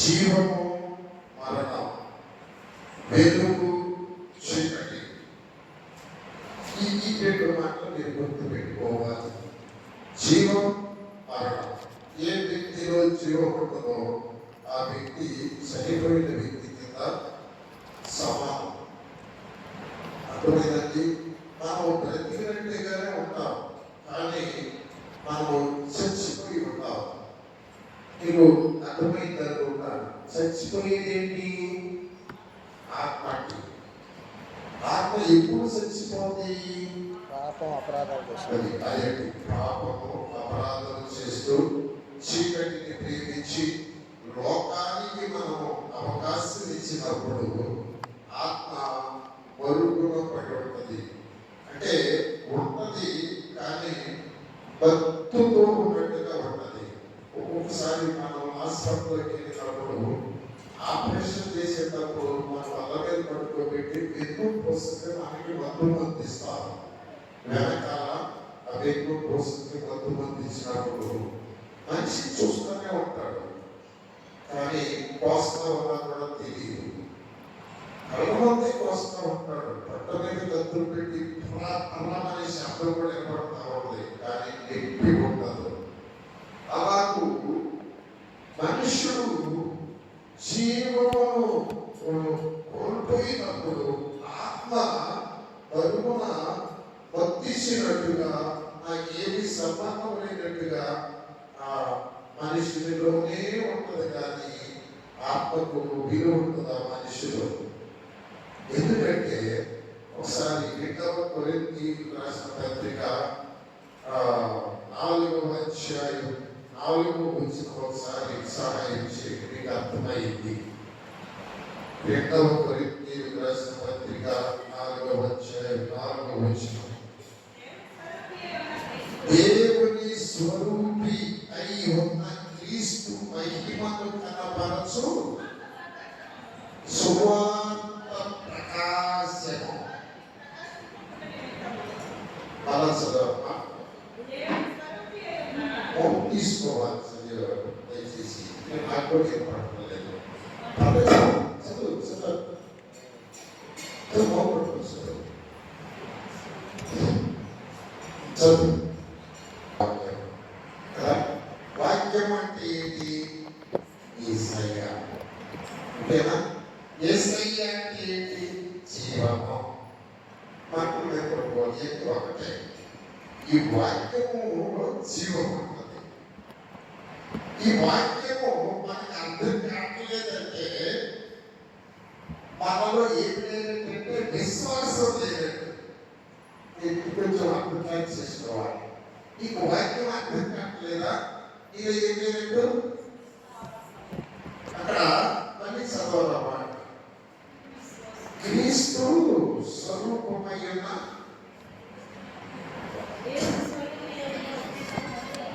జీవము మరణం, వెలుగు చీకటి. ఈ రెండు మాటలు మీరు గుర్తు పెట్టుకోవాలి. జీవం మరణం. ఏ వ్యక్తిలో జీవం ఉంటుందో ఆ వ్యక్తి చనిపోయిన వ్యక్తి కింద సమానం. అర్థమైందండి? మనం బ్రతికినట్టుగానే ఉంటాం, కానీ మనము చచ్చిపోయి ఉంటాం. మీరు అర్థమైంది అనుకుంటాను. చచ్చిపోయేదేంటి? ఆత్మకి. ఆత్మ ఎప్పుడు చచ్చిపోతుంది? పాపం అపరాధాలు చేస్తుంది. పాపము అపరాధాలు చేస్తూ చీకటిని ప్రేమించి లోకానికి మనము అవకాశం ఇచ్చినప్పుడు ఆత్మ మరుగున పడి ఉంటుంది. అంటే ఉన్నది కానీ భక్తుతో ఉన్నట్టుగా ఉన్నది. ఒక్కొక్కసారి మనం హాస్పిటల్కి వెళ్ళినప్పుడు ఆపరేషన్ చేసేటప్పుడు మన వల్ల మీద పట్టుకోబెట్టి ఎక్కువ పోస్తే మనకి మందు అందిస్తారు. వెనకాల అవి ఎక్కువ పోస్తే మందు అందించినప్పుడు మనిషి చూస్తూనే ఉంటాడు, కానీ కోస్తా ఉన్నా కూడా తెలియదు. కళ్ళమంది కోస్తా ఉంటాడు, పట్ట మీద గద్దులు పెట్టి అనే శబ్దం కూడా వినపడతా ఉంది, కానీ ఎప్పి ఉండదు. అలాగూ మనుషుడు జీవమును కోల్పోయినప్పుడు ఆత్మ బరువున వర్తించినట్టుగా, నాకేమి సంబంధం లేనట్టుగా ఆ మనిషిలోనే ఉంటుంది, కానీ ఆత్మకు విలువ ఉంటుందా మనిషిలో? ఎందుకంటే ఒకసారి 2వ కొరింథీయులకు రాసిన పత్రిక 4వ అధ్యాయం 4వ వచనం ఒకసారి సహాయం చేయండి, మీకు అర్థమైంది. 2వ కొరింథీయులకు రాసిన పత్రిక 4వ అధ్యాయం 4వ వచనం. దేవుని స్వరూపి అయి ఉన్న క్రీస్తు మహిమను కనపరచు సువార్త ప్రకాశము. అలా చదవమ్మా, తీసుకోవాలి దయచేసి. నేను నాకు కూడా ఏర్పడలేదు. చదువు చదువు చదువు. వాక్యం అంటే ఏంటి? యేసయ్య. ఓకేనా? యేసయ్య అంటే ఏంటి? జీవము. మాకు లేకపోతే ఒకటే. ఈ వాక్యములో జీవం ఉన్నది. ఈ వాక్యము మనకు అర్థం కావట్లేదంటే మనలో ఏమి లేదంటే విశ్వాసం లేదంటే. కొంచెం అర్థం చేసుకోవాలి. ఈ వాక్యం అర్థం కావట్లేదా? ఇది ఏం లేదంటే అక్కడ మళ్ళీ చదవాలన్నమాట. క్రీస్తు స్వరూపమైన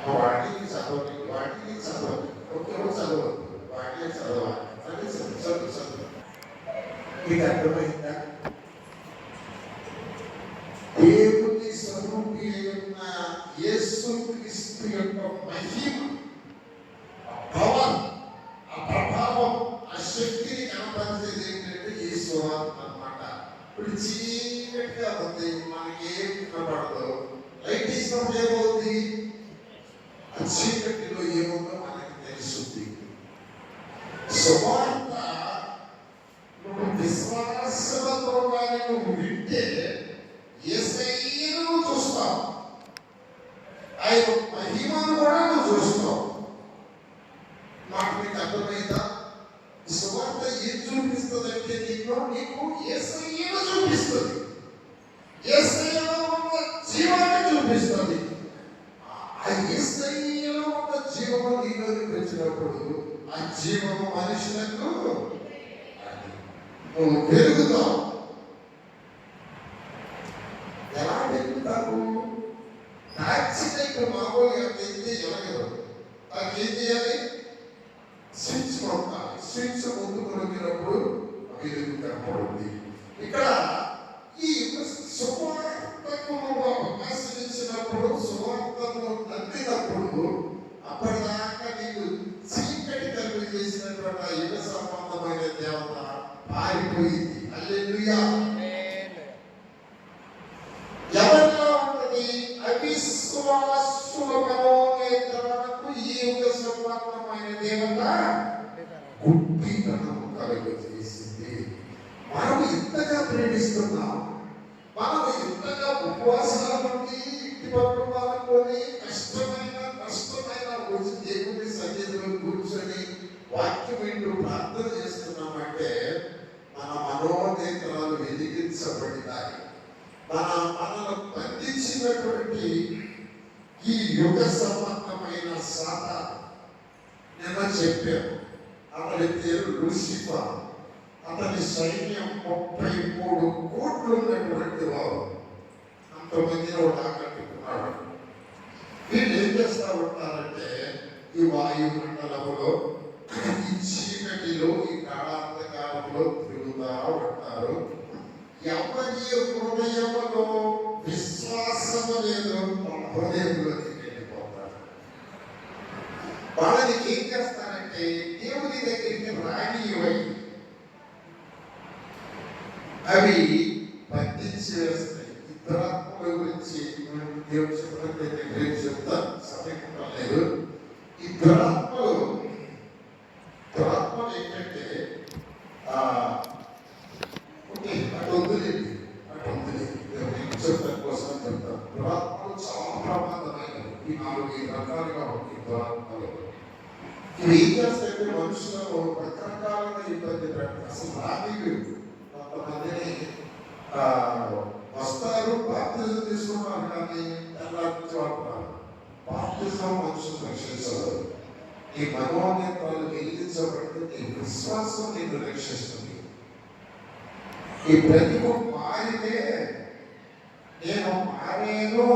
వాటిని చదవాలి. ఒక్కరు చదవద్దు, వాటిని చదవాలి. అని చదువు. మీకు అర్థమైందా? దేవుని స్వరూపి అయిన యేసు క్రీస్తు యొక్క మహిమ, పవర్, ఆ ప్రభావం, ఆ శక్తిని కనపరిచేది ఏంటంటే ఈ సువార్త అన్నమాట. ఇప్పుడు చీకటిగా ఉంది, మనకి ఏం కనపడదు. లైట్ ఇచ్చినప్పుడు ఏమవుతుంది? ఆ చీకటిలో ఏముందో మనకి తెలుస్తుంది. సువార్త నువ్వు విశ్వాసంతో కానీ నువ్వు వింటే యేసయ్యను చూస్తావు, ఆయన మహిమను కూడా నువ్వు చూస్తావు. మాకు మీకు అర్థమైందా? సువార్త ఏం చూపిస్తుంది అంటే నీకు యేసయ్యను చూపిస్తుంది, యేసయ్యలో ఉన్న జీవాన్ని చూపిస్తుంది. ఆ యేసయ్యలో ఉన్న జీవము నీలోకి వచ్చినప్పుడు ఆ జీవము మనుషులకు నువ్వు పెరుగుతావు. ఎలా పెరుగుతావు? యాక్సిడెంట్ మామూలుగా పెరిగితే ఎలాగదు, దానికి ఏం చేయాలి? స్విచ్ కొట్టాలి. స్విచ్ ముందు కొనుక్కినప్పుడు వెలుగు కనపడుతుంది. ఇక్కడ ఈ సువార్తకు అవకాశం ఇచ్చినప్పుడు, సువార్తను నమ్మినప్పుడు అప్పటిదాకా నీకు చీకటి కలిగి చేసినటువంటి విశ్వాసుల మనోనేత్రాలకు ఈ యుగ సంపన్నమైన దేవత గుడ్డితనం కలుగజేసింది. మనం ఇంతగా ప్రేమిస్తున్నాం, మనం ఇంతగా ఉపవాసాల నుండి ఇంటి పట్టు పాల్గొని కష్టమైన రోజు దేవుని సన్నిధిలో కూర్చొని వాక్యం వింటూ ప్రార్థన చేస్తున్నామంటే మన మనోనేత్రాలు వెలిగించబడినాయి. మనను బంధించినటువంటి ఈ యుగ సంబంధమైన సాతాను, నేను చెప్పాను, అతని పేరు లూసిఫర్. అతని సైన్యం 33 కోట్లు ఉన్నటువంటి వారు. అంతమందిని వాడు ఆకట్టుకున్నాడు. వీళ్ళు ఏం చేస్తా ఉంటారంటే ఈ వాయుమండలంలో, ఈ చీకటిలో, ఈ కాళాంధకారంలో తిరుగుతా ఉంటారు. ఎవరి హృదయంలో విశ్వాసము లేదు, హృదయంలోకి వెళ్ళిపోతారు. వాళ్ళని ఏం చేస్తారంటే దేవుని దగ్గరికి రానివై అవి బంధించి వేస్తాయి. ఇద్దరాత్మల గురించి దేవుడు చెప్పినట్లయితే రేపు చెప్తాను, సమయం లేదు. ఈ దురాత్మలు ఏంటంటే అటు వద్దులేదు చెప్తాను కోసం చెప్తాను. దురాత్మలు చాలా ప్రమాదమైనవి. ఈ 4 రకాలుగా ఉంటాయి దురాత్మలు. ఇవి ఏం చేస్తాయంటే మనుషులను రకరకాలుగా ఇబ్బంది పెడతాయి. అసలు రాబీ కొంతమందిని వస్తారు, బాప్తిజం తీసుకున్నారు, కానీ తెల్లారు బాప్తిజం మనుషులు రక్షించదు. నీ మనోనేత్రాలు వెలిగించబడితే నీ విశ్వాసం నిన్ను రక్షిస్తుంది. ఈ బ్రతుకు మారితే నేను మారేను,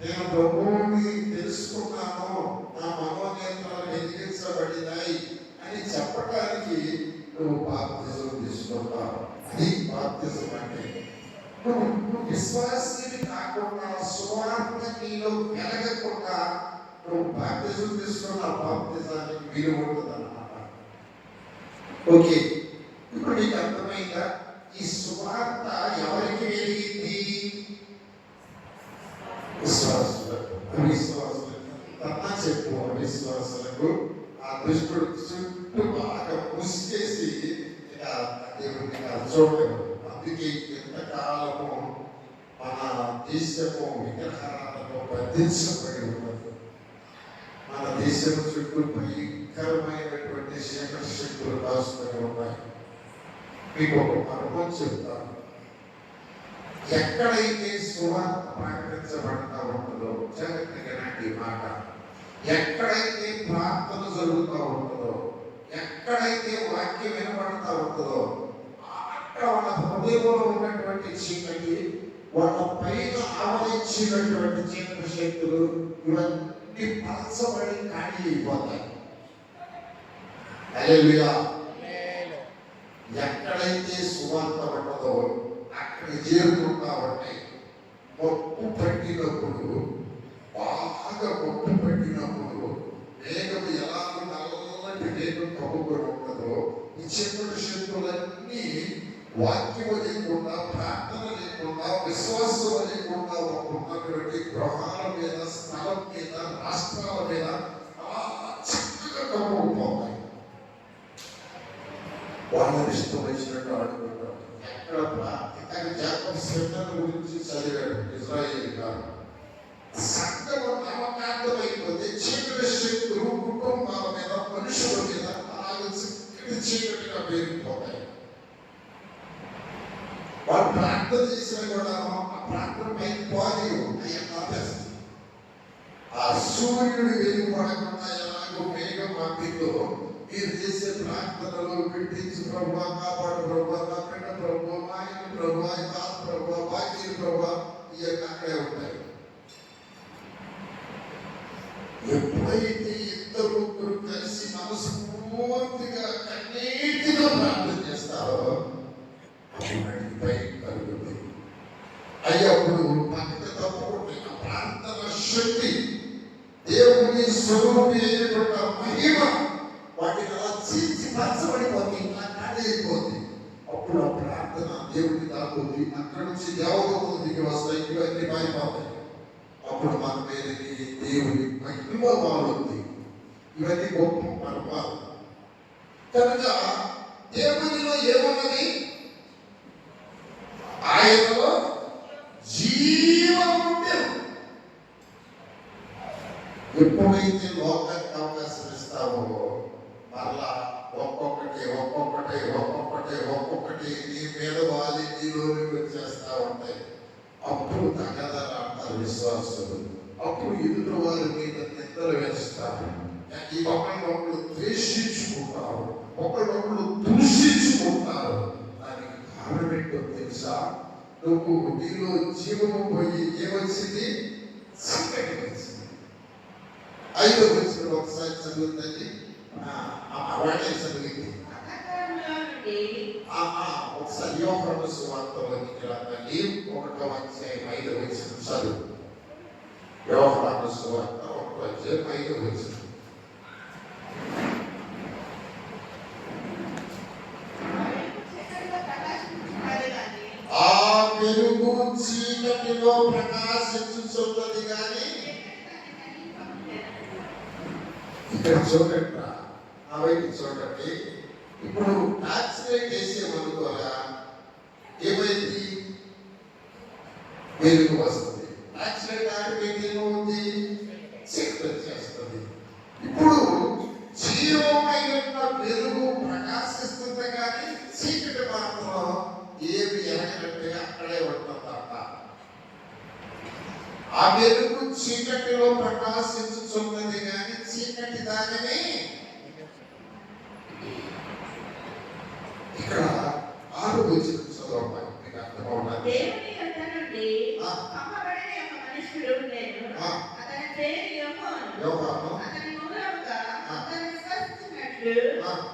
నేను ప్రభువుని తెలుసుకున్నాను, నా మనోనేత్రాలు వెలిగించబడినాయి అని చెప్పడానికి నువ్వు బాప్తిజం తీసుకుంటావు. అది బాప్తిజం అంటే. నువ్వు విశ్వాసిని కాకుండా, సువార్త నీలో వెలగకుండా నువ్వు బాప్తిజం తీసుకున్న బాప్తిజానికి విలువ ఉంటుంది అన్నమాట. ఓకే, ఇప్పుడు నీకు అర్థమైందా? ఈ సువార్త ఎవరికి వెలిగింది? విశ్వాసులకు. చెప్పు, అవిశ్వాసులకు ఆ దుష్టుడు చుట్టూ బాగా ముసికేసి దేవుడిని చూడలేదు. అందుకే ఎంతకాలము మన దేశము విగ్రహాలతో బంధించబడి ఉన్నది. మన దేశం చుట్టూ భయంకరమైనటువంటి శక్తులు కాసుకొని ఉన్నాయి. మీకు ఒక మర్మం చెప్తాను. ఎక్కడైతే సువార్త ప్రకటించబడతా ఉంటుందో, జాగ్రత్తగా మాట, ఎక్కడైతే ప్రార్థన జరుగుతూ ఉంటుందో, ఎక్కడైతే వాక్యం వినబడతా ఉంటుందో, అక్కడ వాళ్ళ హృదయంలో ఉన్నటువంటి చీకటి, వాళ్ళ పైన ఆవరించినటువంటి చీకటి శక్తులు ఇవన్నీ పలచబడి ఖాళీ అయిపోతాయి. హల్లెలూయా. ఎక్కడైతే సువార్త పడ్డదో అక్కడ చేరుకుంటా ఉంటాయి. మొప్పు పట్టినప్పుడు, బాగా మొప్పు పట్టినప్పుడు మేఘం ఎలాగో నల్లటి మేఘం కమ్ముకొని ఉంటుందో, ఈ చీకటి శక్తులన్నీ వాక్యం లేకుండా, ప్రార్థన లేకుండా, విశ్వాసం లేకుండా ఉన్నటువంటి గృహాల మీద, స్థలం మీద, రాష్ట్రాల మీద అలా చక్కగా కమ్ముకుపోతాయి. వాళ్ళని ఇష్టం వచ్చినట్టు ఆడుకుంటారు. ఎక్కడ జాకబ్ సెమినార్ గురించి చదివాడు ఇజ్రాయేల్ గారు. సంఘము నామకార్థమైపోతే చీకటి శక్తులు కుటుంబాల మీద, మనుషుల మీద అలాగే చీకటిగా పేరుకుపోతాయి. వాళ్ళు ప్రార్థన చేసినా కూడా ఆ ప్రార్థన పైకి పోలేదు. ఆ సూర్యుడు వెలుగుపడకుండా ఎలాగో మేఘం ఆపిందో, మీరు చేసే ప్రార్థనలు పెట్టించి ప్రభు, కాపాడు ప్రభు, నా బిడ్డ ప్రభు, మా ఇంటి ప్రభు, తాత ప్రభు, బాకీ ప్రభు, ఇవన్నీ అక్కడే ఉంటాయి. ఎప్పుడైతే ఇద్దరు ముగ్గురు కలిసి మనస్ఫూర్తిగా కన్నీటితో ప్రార్థన చేస్తారో పై కలుగుతుంది. అయ్యప్పుడు పక్కన తప్పకుండా ప్రార్థన శక్తి, దేవుని స్వరూపి అయినటువంటి మహిమ వాటిని అలా చీల్చి పరచబడిపోతుంది, ఖాళీ అయిపోతుంది. అప్పుడు ఆ ప్రార్థన దేవుడికి తాగుతుంది. అక్కడి నుంచి దేవదూతలు దిగి వస్తాయి, ఇవన్నీ మారిపోతాయి. అప్పుడు మన మీదకి దేవుని మహిమ మారుతుంది. ఇవన్నీ గొప్ప పర్వాలు. కనుక దేవునిలో ఏమున్నది? ఆయనలో జీవం ఉండేది. ఎప్పుడైతే లోకానికి అవకాశం ఇస్తావో మళ్ళా ఒక్కొక్కటి నీ మీద వాలి నీలోకి వచ్చేస్తా ఉంటాయి. అప్పుడు తగదర అంటారు విశ్వాసులు. అప్పుడు ఎదుటి వారి మీద నిద్ర వేస్తారు. ఈ ఒకరినొకరు ద్వేషించుకుంటారు, ఒకరినొకరు దూషించుకుంటారు. దానికి కారణం ఏంటో తెలుసా? నువ్వు నీలో జీవము పోయి ఏమొచ్చింది? చీకటి వచ్చింది. 5వ వచనం ఒకసారి చదువుతుంది. వాడే చదివింది. ఒకసారి యోహాను సువార్తలోని గ్రంథాన్ని 1వ అధ్యాయం 5వ వచనం చదువు. యోహాను సువార్త 1వ అధ్యాయం 5వ వచనం. ఆ వెలుగు చీకటిలో ప్రకాశించుచున్నది కానీ ఇక్కడ చూడండి, ఆ వైపు చూడండి. ఇప్పుడు యాక్సిడెంట్ చేసేమనుకోరా ఏమైంది? వెలుగు వస్తుంది. యాక్సిడెంట్ ఆడిపోయింది ఏమవుతుంది? చీకటి వచ్చేస్తుంది. ఇప్పుడు జీవమైన వెలుగు ప్రకాశిస్తుంది కానీ చీకటి మాత్రం ఏమి ఎరగనట్టుగా అక్కడే ఉంటుందట. ఆ వెలుగు చీకటిలో ప్రకాశించుచున్నది కానీ చీకటి దానిని. ఇక్కడ 6వ వచనం చదవమని మీకు అర్థమవుతుంది. దేవుని యొద్ద నుండి పంపబడిన ఒక మనుష్యుడు ఉండెను. అతని పేరు యోహాను. అతని మూలముగా అందరూ విశ్వసించినట్లు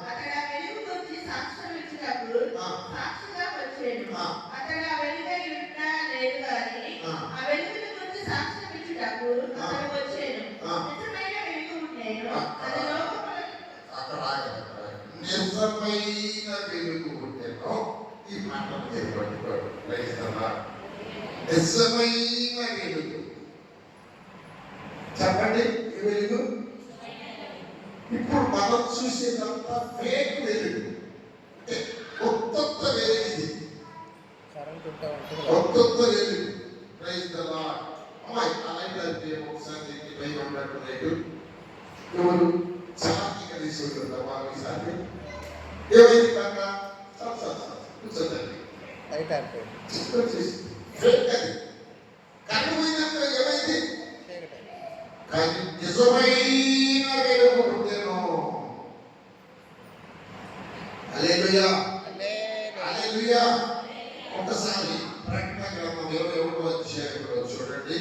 అతడు ఆ వెలుగు గురించి సాక్ష్యం ఇచ్చినప్పుడు సాక్షిగా వచ్చాను. అతడు ఆ వెలుగై ఉండా లేదు గాని ఆ వెలుగుని గురించి సాక్ష్యం ఇచ్చుటకు అతడు వచ్చాను. నిజమైన వెలుగు ఉండెను. అది లోకములో నిజమైన వెలుగు ఉండేనో ఈ మాటలు మీరు పట్టుకోరు. నిజమైన వెలుగు చెప్పండి. ఈ వెలుగు ఇప్పుడు మనం చూసేదంతా ఫేక్ వెలుగు. ఒక్కొక్క వెలుగు ఇది, ఒక్కొక్క వెలుగు. Praise the Lord. అమ్మాయి అలాంటి ఒకసారి భయం ఉన్నట్టు రేటు ఎవరు చాలా తీసుకుంటుందా వాళ్ళు ఈసారి ఏమైంది కాక కూర్చోండి. కనుమైనాక ఏమైంది? కానీ నిజమైన వెలుగు ఉండేను. హల్లెలూయా, హల్లెలూయా. ఒకసారి ప్రకటన గ్రంథం 21వ అధ్యాయంలో చూడండి.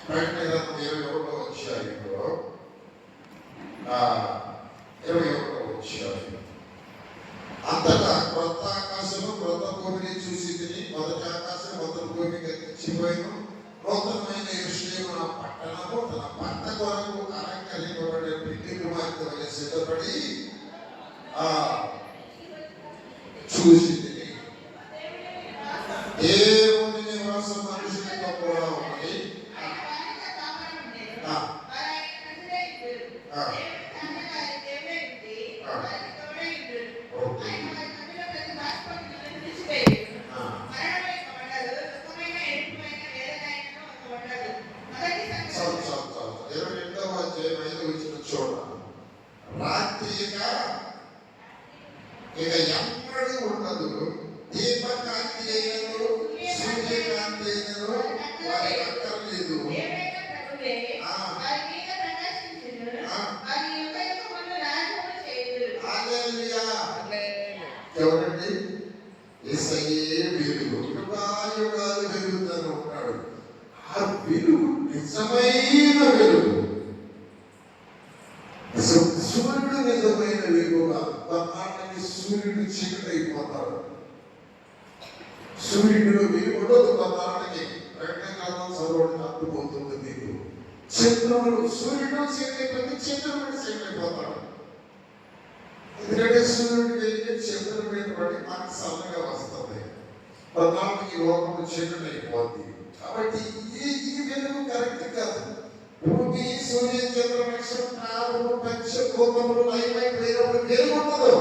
ప్రకటన గ్రంథం 21వ అధ్యాయంలో 21వ అధ్యాయం. అంతటా క్రొత్త ఆకాశము క్రొత్త భూమిని చూసి తిని, మొదటి ఆకాశం మొదటి భూమి గతించిపోయిన నూతనమైన యెరూషలేము నా పట్టణము తన భర్త కొరకు అలంకరింపబడే పెళ్లి కుమార్తె వలె సిద్ధపడి చూసి తిని. దేవుని నివాసం మనుషులతో కూడా ఉన్నది. రాత్రిగా ఇక ఎన్నడూ ఉండదు. దీపకాంతి అయినను సూర్యకాంతి అయినను వారికి అక్కర్లేదు. ఎవరండి? యేసయ్యే వెలుగు. యుగాలు వెలుగుతూనే ఉంటాడు. ఆ వెలుగు నిజమైన వెలుగు. సూర్యుడు నిజమైన వెలుగుగా కొన్నాళ్ళకి సూర్యుడు చీకటి అయిపోతాడు. సూర్యుడిలో వెలుగు ఉండదు. కొన్నాళ్ళకి ప్రకటనకాలం చదవడం అర్థమవుతుంది మీకు. చంద్రుడు సూర్యుడు చీకటి అయిపోతే చంద్రుడు చీకటి అయిపోతాడు. ఎందుకంటే సూర్యుడు వెళ్ళి చంద్రుడి మీద పడి మనకు చల్లగా వస్తుంది. కొన్నాళ్ళకి లోకము చీకటి అయిపోద్ది. కాబట్టి ఈ వెలుగు కరెక్ట్ కాదు. భూమి, సూర్య, చంద్ర, నక్షత్రాలు, పంచభూతములు లయమైపోయినప్పుడు వెలుగు ఉండదు.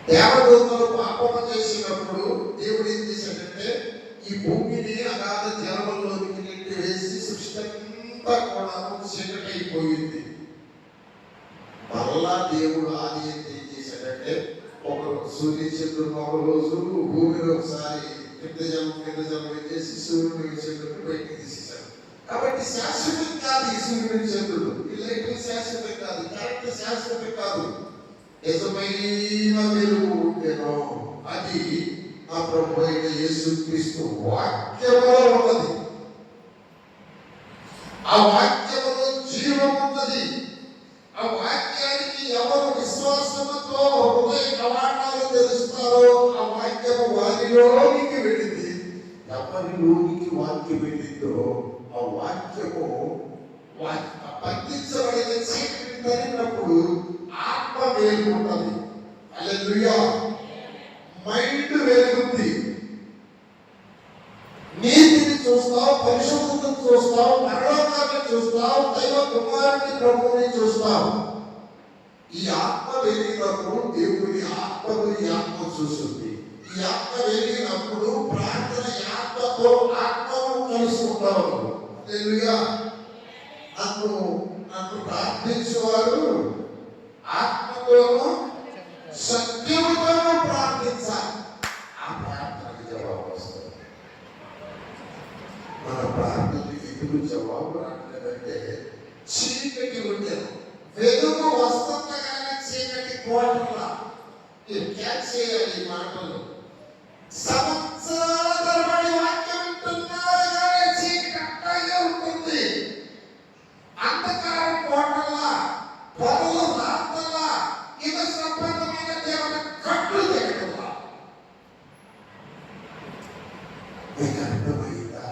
దేవదూతలు పాపము చేసినప్పుడు దేవుడు ఏం చేశాడంటే ఈ భూమిని అగాధ జలములోనికి నెట్టి వేసి సృష్టి అంతా కూడా చీకటైపోయింది. మళ్ళా దేవుడు ఆది ఏం చేశాడంటే ఒక సూర్య చంద్రుడు ఒక రోజు భూమిలో ఒకసారి కింద జలం చేసి సూర్యుడు చంద్రుడు బయటికి తీసేశాడు. కాబట్టి శాశ్వతం కాదు ఈ సూర్యుడు చంద్రుడు, ఈ లైట్లు శాశ్వతం కాదు, కరెక్ట్ శాశ్వతం కాదు. నిజమైన వెలుగు ఉండేనో అది ఆ ప్రభు అయిన యేసుక్రీస్తు వాక్యములో ఉన్నది. ఆ వాక్యములో జీవం ఉన్నది. ఆ వాక్యానికి ఎవరు విశ్వాసముతో హృదయ కవాటాలు తెరుస్తారో ఆ వాక్యము వారిలోనికి వెళ్ళింది. ఎవరిలోనికి వాక్యం వెళ్ళిందో ఆ వాక్యము బంధించబడిన చీకటిని తరిగినప్పుడు ఆత్మ వెలుగుంటది. హల్లెలూయా. మైండ్ వెలుగుంది. నీతిని చూస్తావు, పరిశుద్ధతను చూస్తావు, పరలోకాన్ని చూస్తావు, దైవ కుమారుని ప్రభువుని చూస్తావు. ఈ ఆత్మ వెలిగినప్పుడు దేవుని ఆత్మను ఈ ఆత్మ చూస్తుంది. ఈ ఆత్మ వెలిగినప్పుడు ప్రార్థన ఆత్మతో ఆత్మను కలుసుకుంటావు. హల్లెలూయా. నన్ను ప్రార్థించేవారు ఆత్మతోనూ సత్యముతోనూ ప్రార్థించాలి. ఆ ప్రార్థనకి జవాబు వస్తుంది. మన ప్రార్థనకి ఎందుకు జవాబు రావట్లేదంటే చీకటి ఉండేది. వెలుగు వస్తుండగానే చీకటి కోటలా క్యాచ్ చేయాలి. ఈ మాటలు సంవత్సరాల తరబడి వాక్యం వింటున్నారు కానీ చీకటి అట్టాగే ఉంటుంది. అంధకారం కోటల్లా, పొరలు రాత్రల్లా, ఇది సంబంధమైన దేవత కట్లు తెగటల్లా. మీకు అర్థమైందా?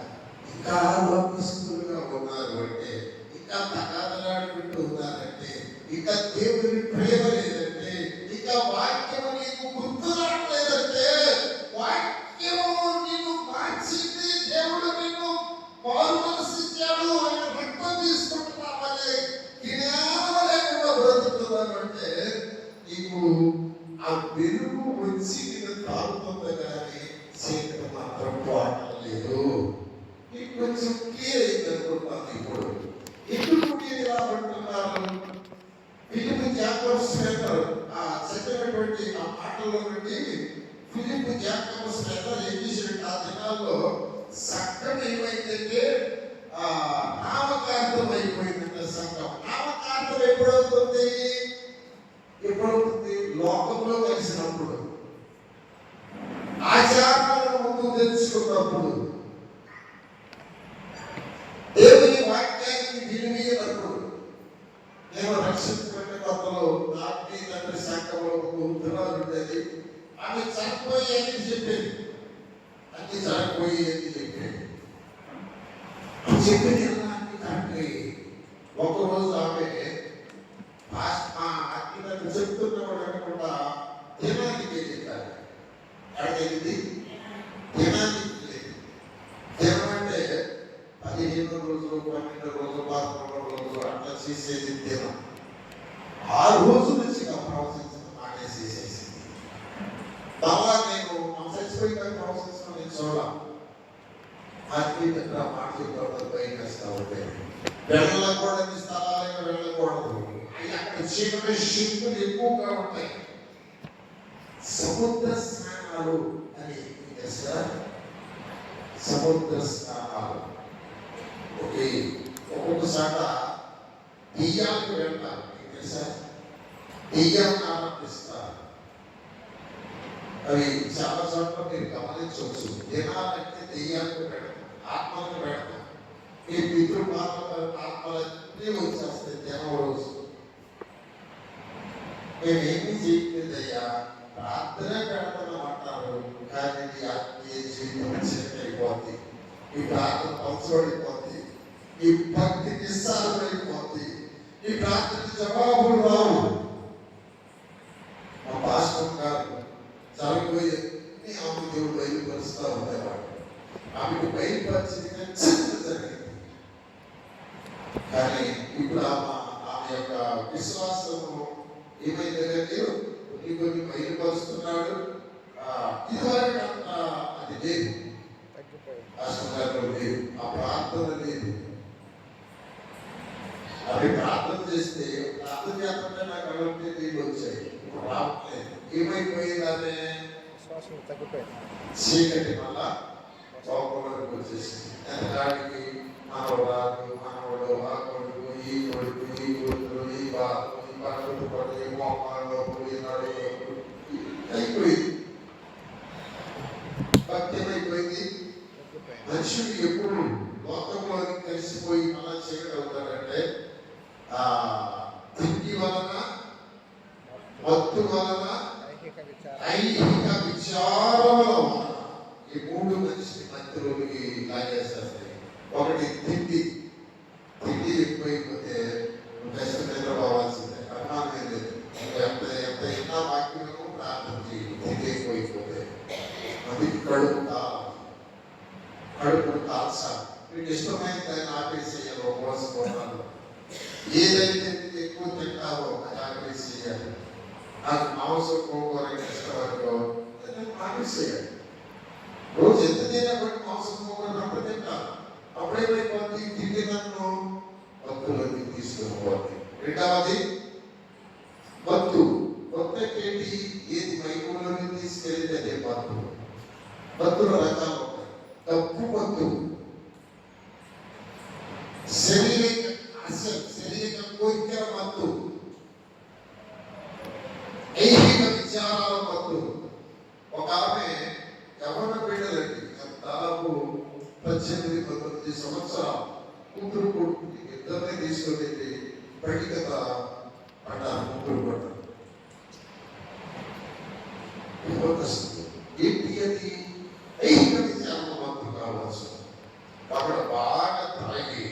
ఇంకా లోకస్తులుగా ఉన్నారు అంటే, ఇంకా తగాదలాడుకుంటూ ఉన్నారంటే, ఇంకా దేవుని ప్రేమ లేదంటే, ఇంకా వాక్యము నీకు గుర్తు రావట్లేదంటే, వాక్యము నిన్ను మార్చింది, దేవుడు నిన్ను మారు మనసిచ్చాడు, ఆయన రక్తం తీసుకుంటున్నామని జ్ఞానం లేకుండా బ్రతుకుతున్నామంటే నీకు ఆ వెలుగు వచ్చి నిన్ను తాగుతుంది కానీ చీకటి మాత్రం పోవటం లేదు. నీకు కొంచెం క్లియర్ అయింది అనుకుంటున్నాను. ఇప్పుడు ఎందుకు మీరు ఇలా అంటున్నారు? ఫిలిప్ జాకబ్స్ స్నేటర్ ఆ చదివినటువంటి ఆ మాటల్లో నుండి ఫిలిప్ జాకబ్స్ స్నేటర్ ఏం చేసినట్టు ఆ దినాల్లో సంఘం ఏమైందంటే నామకార్థం అయిపోయిందంటే సంఘం. నామకార్థం ఎప్పుడవుతుంది? లోకంలో కలిసినప్పుడు, ఆచారాలను ముందు తెలుసుకున్నప్పుడు, దేవుని వాక్యానికి విలువైనప్పుడు. నేను రక్షించబడిన కొత్తలో నాకు తండ్రి సంఘంలో ఒక ఉత్తరాలు ఉండేది. ఆమె చనిపోయేది చెప్పేది, అన్ని చనిపోయేది చెప్పేది. చెప్పిన తండ్రి ఒకరోజు ఆమె అక్కడ చెప్తున్నవాడు అనుకుంటా దినానికి వెళ్ళింది. అడిగింది దినానికి లేదు. దినం అంటే 15 రోజులు, 12 రోజులు, 11 రోజులు అట్లా చేసేది దినం. ఆ రోజు నుంచి ప్రవచించడం మానేసేసేసింది. తర్వాత నేను చచ్చిపోయిన ప్రవచించడం నేను చూడాలి. ఆత్మీయంగా మాట చెప్పడం భయం వేస్తా ఉంటే వెళ్ళకూడని స్థలాలకు వెళ్ళకూడదు. అక్కడ చీకటి శక్తులు ఎక్కువగా ఉంటాయి. సముద్ర స్నానాలు అని సముద్ర స్నానాలు ఒక్కొక్కసాట దెయ్యాలకు వెళ్తారు. తెలుసా? దెయ్యాలను ఆరంభిస్తారు. అవి చాలా చోట్ల మీరు గమనించవచ్చు. దినాలంటే దెయ్యాలకు పెడతాం, ఆత్మలకు పెడతాం. మీ పితృ ఆత్మలన్నీ వచ్చేస్తాయి దినం రోజు. మేమేమి చేయలేదయ్యా, ప్రార్థన పెడతామంటారు కానీ నీ ఆత్మీయ జీవితం అయిపోద్ది, నీ ప్రార్థన పంచబడిపోద్ది, నీ భక్తి నిస్సారమైపోద్ది, నీ ప్రార్థన జవాబులు రావు. మా పాస్టర్ గారు జరగబోయే ఆమె దేవుడు బయలుపరుస్తూ ఉండేవాడు. కానీ ఇప్పుడు ఆమె యొక్క విశ్వాసము ఏమైంది లేదు, కొన్ని బయలుపరుస్తున్నాడు. ఇదివరకు అది లేదు, అసలు లేదు, ఆ ప్రార్థన లేదు. అవి ప్రార్థన చేస్తే ప్రార్థన చేస్తుంటే నాకు అలాంటి నీళ్ళు వచ్చాయి, ఇప్పుడు రావట్లేదు. ఏమైపోయింది ఆమె విశ్వాసం తగ్గిపోయింది. చీకటి మళ్ళా లోపలికి వచ్చేసింది. దానికి మనవరాలు మనవడు ఆ కొడుకు ఈ కొడుకు ఈ కొడుకు ఈ బాధ ఈ పనులు పడు ఈ మోకాల్లో ఈ నడుపు అయిపోయింది. భక్తి అయిపోయింది. మనుషులు ఎప్పుడు లోకంలోకి కలిసిపోయి మళ్ళా చీకటి అవుతారంటే తిండి వలన, మత్తు వలన, ఐహిక విచారముల వలన ఈ మూడు మనిషి మధ్యలోకి లాగేస్తారు. ఒకటి తిండి, తిండి ఎక్కువైపోతే బెస్ట్ నిద్రపోవాల్సిందే, అనుమానమే లేదు. ఎంత ఎంత ఎన్నో వాక్యము ప్రార్థన చేయాలి. తిండి ఎక్కువైపోతే అది కడుపు కాల్చాలి. మీకు ఇష్టమైన దాన్ని ఆపేసేయాలి. ఒక మోసపోతాను ఏదైతే ఎక్కువ తింటావో అది ఆపేసేయాలి. నాకు మాంసం పోగొరకి ఇష్టపడుకో ఆపేసేయాలి. రోజు ఎంత తినబట్టి మాంసం పోగొన్నప్పుడు తింటాను. అప్పుడేమైపోతుంది, తిండి నన్ను భక్తులకి తీసుకుపోతుంది. రెండవది భక్తు. భక్తులకి ఏంటి, ఏది మైకంలోకి తీసుకెళ్తే అదే భక్తులు. భక్తుల రకాలు ఉంటాయి. తప్పు భక్తు, శరీర కోరికల మత్తు, ఐహిక విచారాల మత్తు. ఒక ఆమె యవ్వన బిడ్డలండి, దాదాపు 18-19 సంవత్సరాలు కూతురు కొడుకు ఇద్దరిని తీసుకొని పడికత పడ్డారు. ముగ్గురు పడ్డారు. ఏంటి అది ఐహిక విచారణ మత్తు కావచ్చు. అక్కడ బాగా తాగి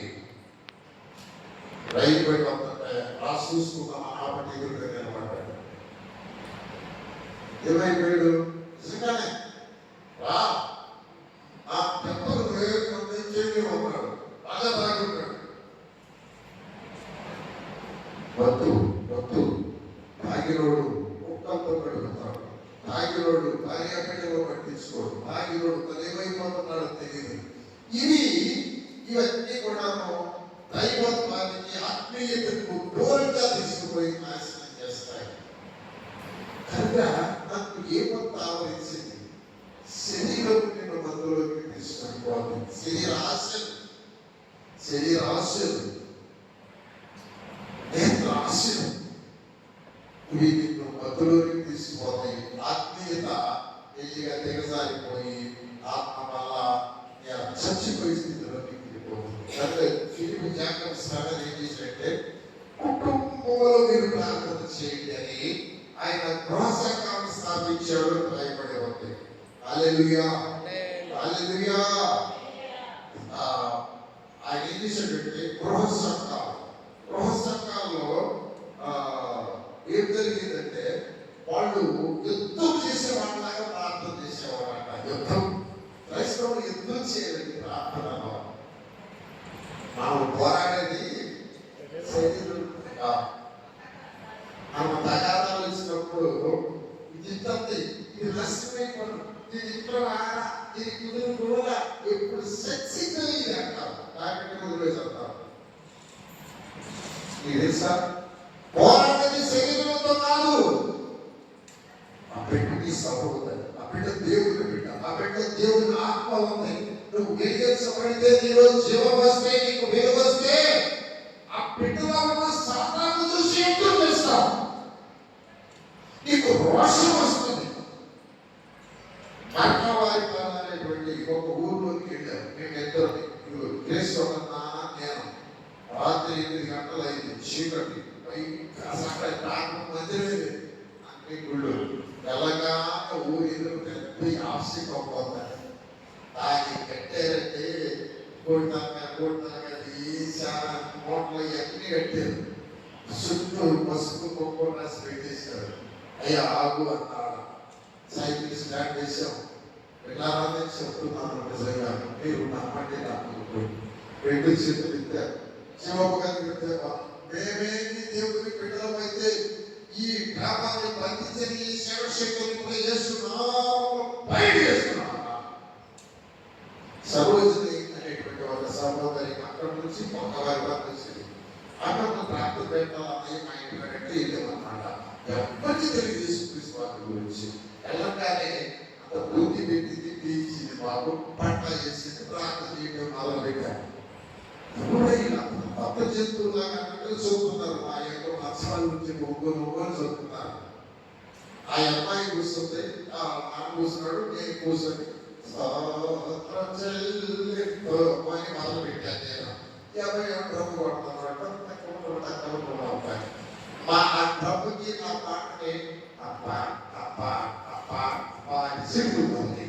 రైలు పెట్టే రాసి చూసుకున్న ఆపటి ఎదురుగా నిలబడ్డాడు. ఏమైపోయాడు, నిజంగానే రా ఆ పెద్దలు చేతి ఉన్నాడు, బాగా తాగి ఉన్నాడు. వద్దు వద్దు, తాగినోడు కుక్కలతో పెడుతున్నాడు, తాగినోడు భార్య బిడ్డలో పట్టించుకోడు, తాగినోడు తనేమైపోతున్నాడో తెలియదు. ఇవన్నీ కూడా దైవత్వానికి ఆత్మీయతకు దూరంగా తీసుకుపోయి నాశనం చేస్తాయి. కనుక నాకు ఏ కొంత ఆవరించింది, శరీరం నేను మందులోకి తీసుకొని పోతుంది. శరీర ఆశలు నేత్ర ఆశలు ఇవి నిన్ను మధ్యలోకి తీసుకుపోతాయి. ఆత్మీయత ఎల్లిగా దిగజారిపోయి ఆత్మ వల్ల చచ్చిపోయే స్థితిలోకి వెళ్ళిపోతుంది. ఫిలిపి జాకబ్ సాగర్ ఏం చేసినట్టే, కుటుంబంలో మీరు ప్రార్థన చేయండి అని ఆయన గృహ సంఘాన్ని స్థాపించాడు. రాయబడి ఉంది. హల్లెలూయా హల్లెలూయా. ఆయన ఏం చేశాడంటే గృహ సంఘాల్లో ఏం జరిగిందంటే వాళ్ళు యుద్ధం చేసేవాళ్ళలాగా ప్రార్థన చేసేవాళ్ళంట. యుద్ధం క్రైస్తవులు యుద్ధం చేయలేదు ప్రార్థనలో. మనం పోరాడేది శరీరం. మనం తగాదాలు వచ్చినప్పుడు ఇది ఇస్తుంది, ఇది నష్టమైపోయి, ఇది ఇంట్లో ఆడ, ఇది కుదురు కూడా ఎప్పుడు సచ్చిపోయింది అంటారు. కాబట్టి వదిలేసేస్తారు. ఇది తెలుసా, పోరాడేది శరీరంతో కాదు. ఆ బిడ్డకి సహోదరు, ఆ బిడ్డ దేవుని బిడ్డ, ఆ బిడ్డ దేవుని ఆత్మ ఉంది. నువ్వు వెలిగించబడితే నీలో జీవం వస్తే, నీకు వెలుగు వస్తే ఆ బిడ్డలో ఉన్న సాతాను చూసి ఎక్కువ చేస్తావు. నీకు రోషం వస్తుంది. మార్కావారి అనేటువంటి ఒక ఊర్లోకి వెళ్ళాము. మేము ఇద్దరు కేశవన్నా నేను. రాత్రి 8 గంటలు అయింది, చీకటి అక్కడ ప్రాంతం మధ్యలో అన్ని గుళ్ళు తెల్లగా ఊరి ఎదురు పెద్ద ఆఫ్సిక్ అవ్వబోతారు. దాన్ని కట్టారంటే కోటాగా ఈశాన కోట్లు అన్ని కట్టారు. చుట్టూ పసుపు కొమ్మ రాసి పెట్టేశారు. అయ్యా ఆగు అన్నాడు. సైకిల్ స్టార్ట్ చేసాం. వెళ్ళాలని చెప్తున్నాను. నిజంగా మీరు నమ్మండి, నాకు 2 చేతులు ఇద్దారు. శివమ్మ గారికి చెప్తే మేమేమి దేవుని బిడ్డలమైతే ఈ గ్రామాన్ని బంధించని ఈ శివశక్తుని కూడా చేస్తున్నాము బయట చేస్తున్నాం. సరోజిని అనేటువంటి ఒక సహోదరి అక్కడ నుంచి పక్కవారి వరకు వచ్చింది. అక్కడ ప్రార్థన పెట్టాలని మా ఇంట్లో అంటే వెళ్ళామన్నమాట. ఎప్పటికీ తెలియజేసి వారి గురించి వెళ్ళగానే అంత బూతి పెట్టింది, పీల్చింది, బాబు పంట చేసింది, ప్రార్థన చేయడం మొదలు పెట్టారు. ఎప్పుడైనా కొత్త జంతువులాగా చదువుతున్నారు. ఆ యొక్క మత్స్యాల నుంచి ఒక్కొక్కరు చదువుతున్నారు. ఆ అమ్మాయి కూర్చుంటే ఆ నాన్న కూర్చున్నాడు, నేను కూర్చొని అని మొదలు పెట్టాను. నేను 50 డబ్బు కొడుతున్నాడు. మా ఆ డబ్బుకి నా పాటని అప్ప అప్ప అప్ప అప్ప అని చెప్పుతుంది.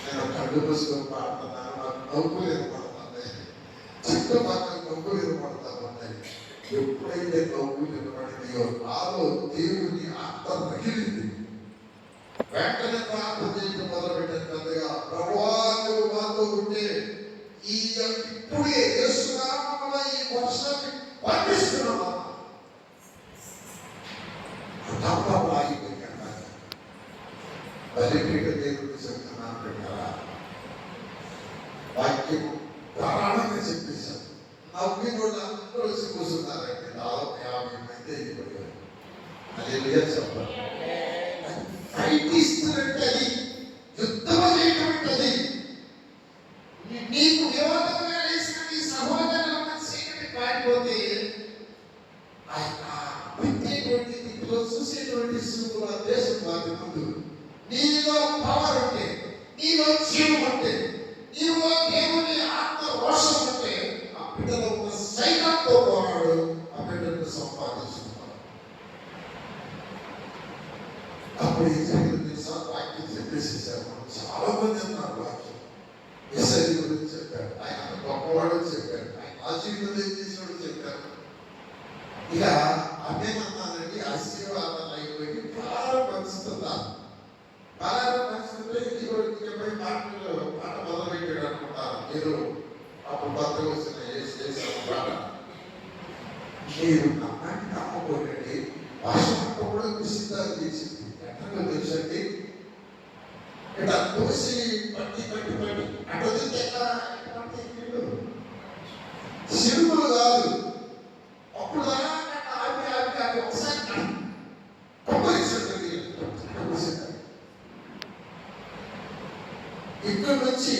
నేను కళ్ళు పుస్తకం పాడుతున్నాను, నాకు నవ్వులు వినపడుతుంది, చుట్టుపక్కల నవ్వులు వినపడుతున్నాయి. ఎప్పుడైతే నవ్వులు వినపడిందో నాలో దేవుని ఆత్మ రగిలింది. వెంటనే ప్రార్థన చేయడం మొదలుపెట్టాను. పెద్దగా ప్రభువా నువ్వు మాతో ఉంటే ఈ ఇప్పుడే యేసునామములో ఈ వర్షాన్ని పండిస్తున్నామా ఆగిపోయాను. బలిపీఠ దేవుడికి చెప్తున్నాను పెట్టారా, వాక్యం ప్రాణంగా చెప్పేశాను. నవ్వి కూడా అందరూ వచ్చి కూర్చున్నారండి. 50 మంది అయిపోయారు. అది చెప్పాలి. ఫైట్ ఇస్తున్నట్టు అది యుద్ధం అనేటువంటిది. నీకు విరోధంగా వేసిన నీ సహోదరులను చీకటి పారిపోతే ఆయన పెట్టేటువంటి దిక్కులో చూసేటువంటి శివుల దేశం వారి ముందు నీలో పవర్ ఉంటే, నీలో జీవం ఉంటే, నీలో దేవుని ఆత్మ రోషం ఉంటే ఆ బిడ్డలో ఉన్న సైన్యంతో పోరాడు, ఆ బిడ్డను సంపాదించుకుంటాడు. అప్పుడు ఈ జరిగిన వాక్యం చెప్పేసేసారు. చాలా మంది అన్నారు వాక్యం. ఎస్ఐ గురించి చెప్పారు, ఆయన గొప్పవాడు చెప్పారు, ఆయన ఆ జీవితం ఏం చేసినాడు చెప్పారు. ఇక అదేమన్నానండి, ఆశీర్వాదాలు అయిపోయి ప్రారంభ పంచుతున్నాను. ప్రారంభ పంచుతుంటే ఇరవై పాట మొదలుపెట్టాడు అనుకుంటాను. మీరు అప్పుడు కొత్తగా వచ్చిన పాట మీరు నమ్మండి నమ్మకూడండి. భాష కూడా నిశ్చితాలు చేసింది. ఎట్లా తెలుసండి, ఇట్లా తోసి పట్టి పట్టి పట్టి అటు సిరుకులు కాదు. అప్పుడు ఒకసారి ఇక్కడ నుంచి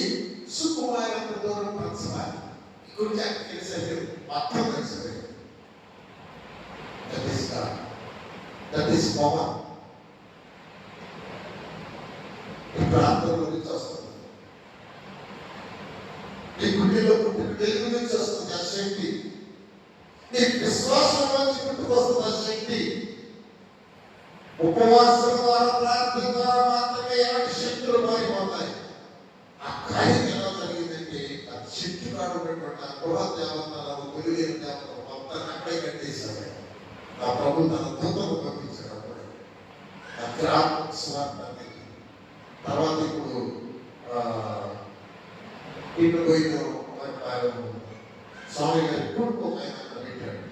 సుకుమారంత దూరం పంచాలి. ఇక్కడ తెలిసేది మొత్తం తెలిసేది. That is power. ఈ ప్రాంతంలో నుంచి వస్తుంది, నీ గుండెలో పుట్టిన వెలుగు నుంచి వస్తుంది ఆ శక్తి, నీ విశ్వాసం నుంచి పుట్టుకొస్తుంది ఆ శక్తి. ఉపవాసం ద్వారా ప్రార్థన ద్వారా మాత్రమే ఎలాంటి శక్తులు మారిపోతాయి. ఆ కార్యం ఎలా జరిగిందంటే ఆ శక్తి కాడు ఉన్నటువంటి ఆ గృహ దేవతలను వెలుగైన దేవతలు మొత్తాన్ని అక్కడే కట్టేశాడు. ఆ ప్రభు తన దూతలు పంపించాడు. అప్పుడే ఆ గ్రామ స్వార్థాన్ని తర్వాత ఇప్పుడు ఇంట్లో పోయిన స్వామి గారి కొడుకు ఆయన పెట్టాడు.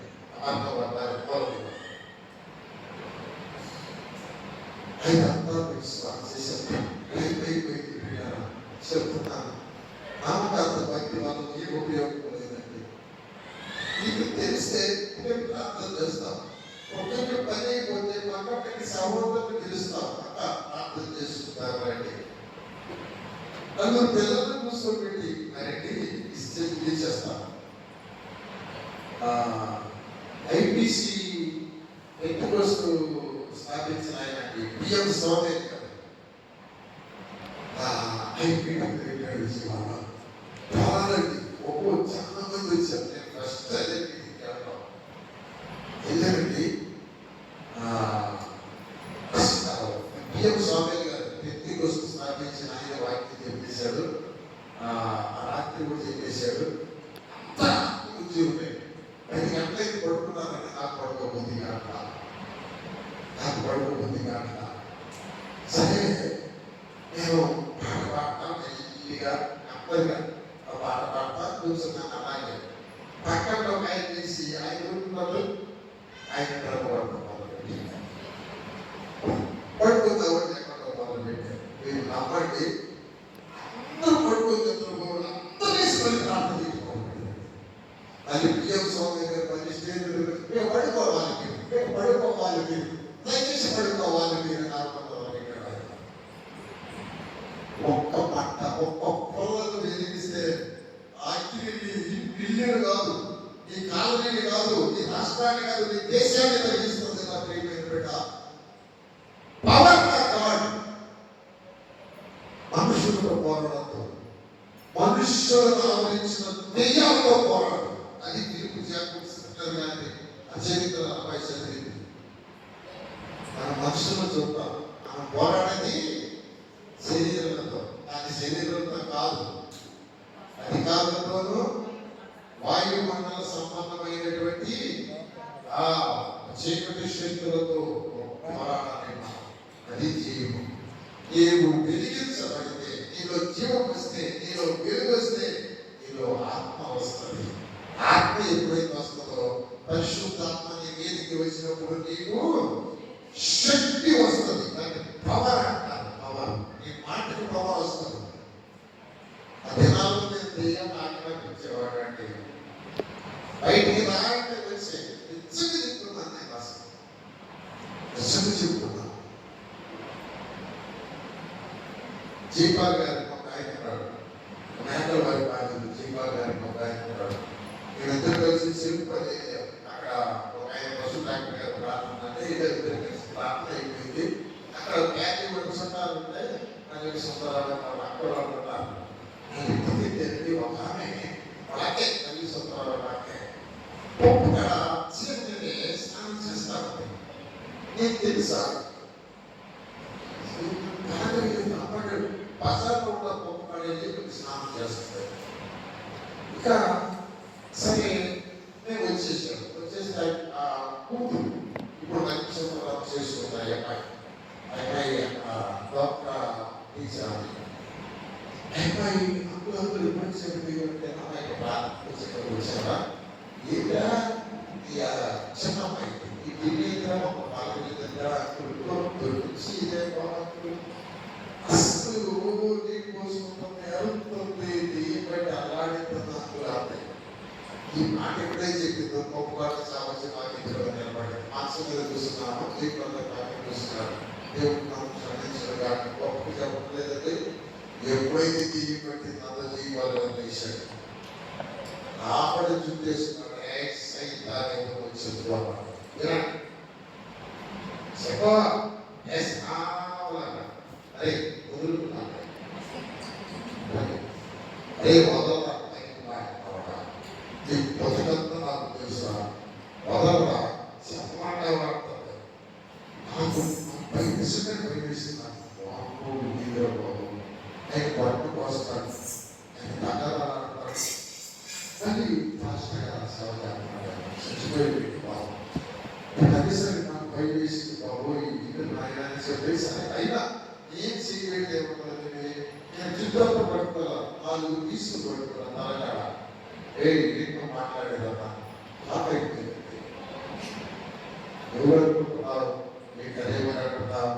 ఆయన అంతా విశ్వాసం చేశారు. చెప్తున్నాను, నామకాంత భక్తి వల్ల ఏ ఉపయోగం లేదండి. నీకు తెలిస్తే మేము ప్రార్థన చేస్తాం. ఒక్కొక్క పని అయిపోతే పక్కకి సహోదరులు గెలుస్తాం. అక్క ప్రార్థన చేసుకుంటారండి. నన్ను పిల్లలను కూర్చోబెట్టి మరండి ఇస్తే చేస్తాను. ఐపీసీ పెట్టుకోస్తూ స్థాపించిన ఆయన బిఎం స్వామి చాలా మంది వచ్చారు. నేను ఫస్ట్ అదే వెళ్ళానండి. బిఎం స్వామి గారు పెట్టుకోస్తూ స్థాపించిన ఆయన వాక్యం చెప్పేశాడు. రాత్రి కూడా చెప్పేశాడు. అంతా ఉద్యోగమే 10 గంటలకి పడుకున్నానండి. నాకు పడుకోబుద్ధి కాక సరే నేను పాట పాడతాను. నెమ్మదిగా నెమ్మదిగా ఆ పాట పాడతా కూర్చున్నాను. అలాగే పక్కన ఒక ఆయన తీసి ఆయన ఉంటున్నారు, ఆయన పడుకుందామని ఎక్కడ మొదలుపెట్టారు. మీరు నమ్మండి, అందరూ పడుకుని నిద్రపోవాలి, అందరూ వేసుకొని ప్రార్థన చేసుకోవాలి. అది బియ్యం స్వామి గారు పది స్టేజ్లు మేము పడుకోవాలి, మేము పడుకోవాలి, మీరు దయచేసి పడుకోవాలి మీరు ఒక్క పట్ట ఒక్క పొలను వెలిగిస్తే బిల్లులు కాదు, ఈ కాలనీని కాదు, ఈ రాష్ట్రాన్ని కాదు, ఈ దేశాన్ని తగ్గిస్తుంది. నా ప్రియమైన బిడ్డ, పవర్ గాడ్ మనుషులతో పోరాడదు, మనుషులను ఆవరించిన దెయ్యాలతో పోరాడు. అది తీర్పు చేకూర్చుకుంటారు. కానీ అచరిత్ర అబ్బాయి చదివింది. మన మనుషులను చూద్దాం, మనం పోరాడేది శరీరంతో, అది శరీరంతో కాదు, అధికారులతోనూ వాయుమండల సంబంధమైనటువంటి ఆ చీకటి శక్తులతో పోరాడాలి. అది జీవం. నీవు వెలిగించబడితే, నీలో జీవం వస్తే, నీలో వెలుగు వస్తే, నీలో ఆత్మ వస్తుంది. ఆత్మ ఎప్పుడైతే వస్తుందో పరిశుద్ధాత్మ నీ మీదకి వచ్చినప్పుడు నీకు శక్తి వస్తుంది. దాన్ని పవర్ అంటారు. పవర్, నీ మాటకి పవర్ వస్తుంది. ఆ దినాల్లో నేను దెయ్యం ఆజ్ఞాపించేవాడు అంటే బయటికి రాయంటే వచ్చే నిజంగా చెప్తున్నాను. నేను అసలు నిజంగా చెప్తున్నాను. జీపాల్ గారికి ఒక ఆయన ఉన్నాడు, మేకల వారి బాధ్యత. జీపాల్ గారికి ఒక ఆయన ఉన్నాడు. వీళ్ళిద్దరు కలిసి సిల్పని అక్కడ ఒక ఆయన పశు డాక్టర్ గారు ప్రార్థన అంటే ఇద్దరు కలిసి ప్రార్థన అయిపోయింది. అక్కడ ప్యాకి వరుసంటారు ఉంటే నాకు సుందరాలు అక్కడ ఉన్నారు. తెలిపి ఒక ఆమె వాళ్ళకే తల్లి సుందరాలు వాళ్ళకే పొప్పుగా చీరని స్నానం చేస్తారు. నేను తెలుసా బజార్లో కూడా పొప్పు పడేది స్నానం చేస్తారు. ఇక సరే మేము వచ్చేసాం. వచ్చేసి ఆ కూతురు ఇప్పుడు మంచి సంవత్సరాలు చేసుకుంటాయి. అమ్మాయి డాక్టర్ టీచర్. అమ్మాయి అంకులు ఎప్పుడు చెప్పి అంటే అమ్మాయికి బాగా వచ్చారా ఇలా చిన్న అమ్మాయి ఈ ఢిల్లీ ఒక 4 దగ్గర దొరికి ఇదే బాగుంటుంది. అసలు ఈ మాట ఎప్పుడైతే చెప్పిందో గొప్ప సావచ్చు మాకు ఇంట్లో నిలబడి మాసం మీద చూస్తున్నాము, దీపంలో పాటలు చూస్తున్నాడు. దేవుడు మనం క్షమించడం కానీ గొప్ప చెప్పలేదంటే ఎప్పుడైతే తీగి పెట్టింది అంత జీవాలు వేసాడు. రాబడి చుట్టేస్తున్నాడు. వచ్చింది అరే వదులుకున్నాను, అరే వదలరా బతుకంతా నాకు తెలుసా, వదలరా చెప్పమాట వాడతాడు. నాకు భయసిగా భయవేస్తున్నాను. ఆయన పట్టుకు వస్తాడు, ఆయన దగ్గర కానీ ఫాస్ట్గా చచ్చిపోయి కనీసం నాకు భయం వేసింది. బాబు ఇల్లు నాయన అని చెప్పేసి అయినా ఏం చేయలేదు. ఏమన్నది నేను చుట్టూ పట్టుకోవాలా, 4 పీసులు పట్టుకోవాలి తలకాడ. నీకు మాట్లాడేదమ్మా అయిపోయింది. ఎవరు అనుకుంటున్నారు, మీకు అదేమని అనుకుంటున్నారు?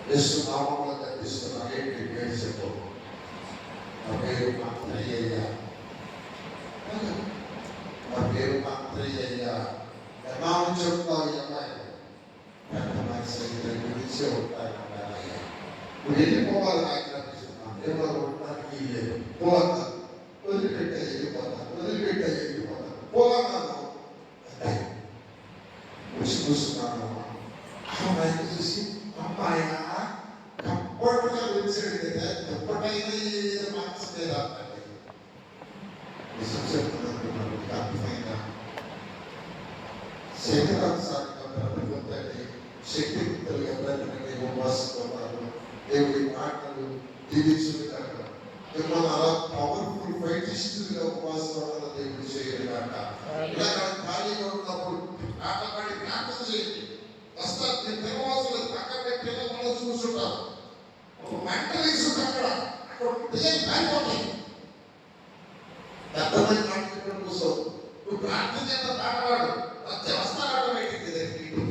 యేసు నామములో కనిపిస్తున్నా ఏంటి పేరు చెప్పు. నా పేరు మంత్రయ్య, నా పేరు మంత్రయ్య. ఎలా చెప్తావు ఈ అమ్మాయి? పెద్ద మనిషి గురించే ఉంటాయి. నువ్వు వెళ్ళిపోవాలి నాకు కనిపిస్తున్నాను. ఎవరు ఉండడానికి లేదు. పోతా వదిలిపెట్టే వెళ్ళిపోతాను, వదిలిపెట్టే వెళ్ళిపోతాను. పోతున్నాను చూస్తున్నాను. అమ్మాయి చూసి అమ్మాయి కంఫర్ట్గా వచ్చాడు కదా, దుప్పటైనా ఏదో మనసు మీద నిజం చెప్తున్నాను. అర్థమైందా? శరీరానుసారంగా బ్రతకొద్దండి. శక్తివంతులుగా బ్రతకండి. ఉపవాసపోతారు. దేవుడి మాటలు దీవించులు కాక మిమ్మల్ని అలా పవర్ఫుల్ ఫైటిస్టులుగా ఉపవాసపడాలని దేవుడు చేయడు కాక. ఇలా ఖాళీగా ఉన్నప్పుడు ఆటపాడి జ్ఞాపకం చేయండి. వస్తారు మీ పిల్లవాసులు పక్కన పిల్లలు చూస్తుంటారు. ఒక మెంటల్ ఇష్యూ అక్కడ కొట్టే పారిపోతాయి. పెద్దమైన మాట్లాడుకుని కూర్చో. నువ్వు ప్రార్థన చేత దాటవాడు వస్తాడు బయటికి దగ్గరికి.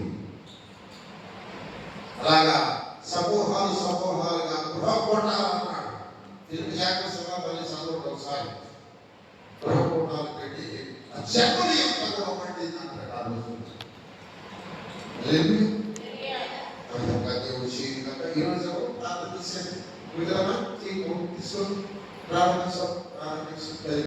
అలాగా సమూహాలుగా గృహ కోటాలన్నాడు. తెలుగు శాఖ సభ మళ్ళీ చదవండి ఒకసారి. గృహ కోటాలు పెట్టి చెక్కలు ఎంత గృహ పట్టింది అంటాడు ఆ రోజు. ఈరోజు ప్రార్థన చేసేది తీసుకొని ప్రారంభించాం.